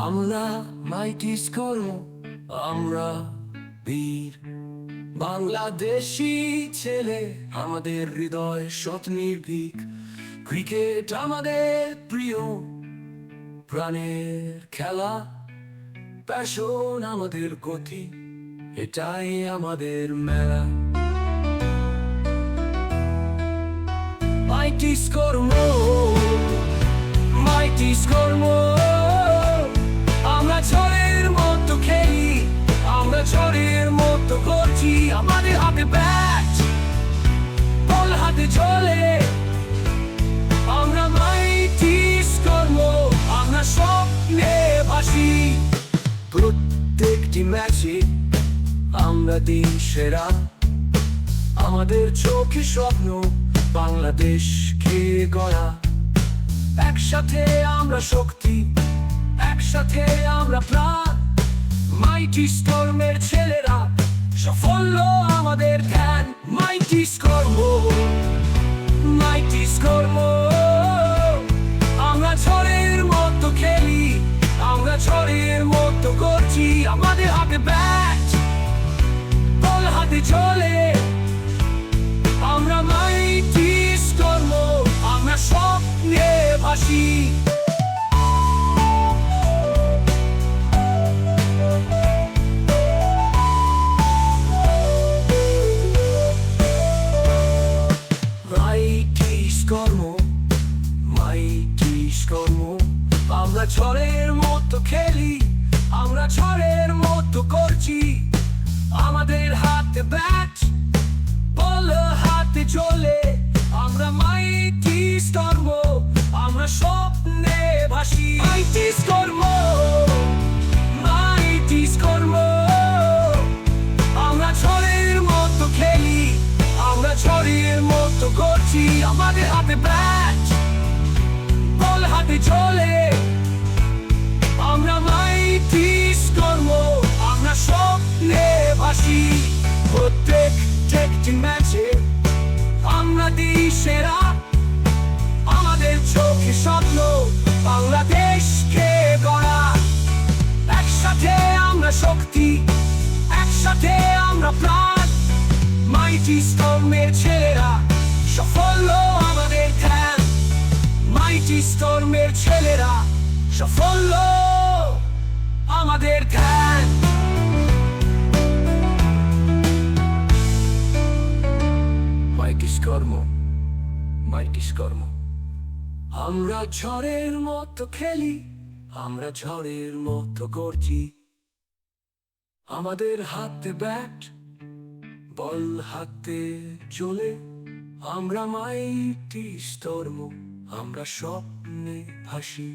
আমরা মাইটিস কর্ম, আমরা বীর বাংলাদেশি ছেলে, আমাদের হৃদয় সৎ নির্ভীক। ক্রিকেট আমাদের প্রিয় প্রাণের খেলা, প্যাশন আমাদের গতি, এটাই আমাদের মেলা। মাইটিস কর্ম, মাইটিস কর্ম, আমরা ঝড়ের মতো খেলি, আমরা ঝড়ের মতো করছি। আমাদের হাতে ব্যাট, বল হাতে চলে, আমরা মাইটিস কর্ম, আমরা স্বপ্নে ভাসি। প্রত্যেকটি ম্যাচে আমরা দিন সেরা, আমাদের চোখে স্বপ্ন বাংলাদেশকে গড়া। একসাথে আমরা শক্তি, একসাথে আমরা প্রাণ, মাইটিস কর্মের ছেলেরা, সাফল্য আমাদের ধ্যান। মাইটিস কর্ম, মাইটিস কর্ম, আমরা ঝড়ের মতো খেলি, আমরা ঝড়ের মতো করছি। আমাদের হাতে ব্যাট, বল হাতে চলে, আমরা মাইটিস কর্ম, আমরা স্বপ্নে ভাসি। মাইটিস কর্ম, মাইটিস কর্ম, আমরা ঝড়ের মতো খেলি, আমরা ঝড়ের মতো করছি। আমাদের হাতে ব্যাট, বল হাতে চলে, আমরা মাইটিস কর্ম, আমরা স্বপ্নে ভাসি। মাইটিস কর্ম, মাইটিস কর্ম, আমরা ঝড়ের মতো খেলি, আমরা ঝড়ের মতো করছি। আমাদের হাতে ব্যাট, বল হাতে চলে, আমরা মাইটিস কর্ম, আমরা স্বপ্নে ভাসি। প্রত্যেকটি ম্যাচে আমরা দিই সেরা, আমাদের চোখে স্বপ্ন বাংলাদেশকে গড়া। একসাথে আমরা শক্তি, একসাথে আমরা প্রাণ, মাইটিস কর্মের ছেলেরা, সাফল্য আমাদের ধ্যান। মাইটিস কর্মের ছেলেরা, সাফল্য আমাদের ধ্যান। মাইটিস কর্ম, মাইটিস কর্ম, আমরা ঝড়ের মতো খেলি, আমরা ঝড়ের মতো করছি। আমাদের হাতে ব্যাট, বল হাতে চলে, আমরা মাইটিস কর্ম, আমরা স্বপ্নে ভাসি।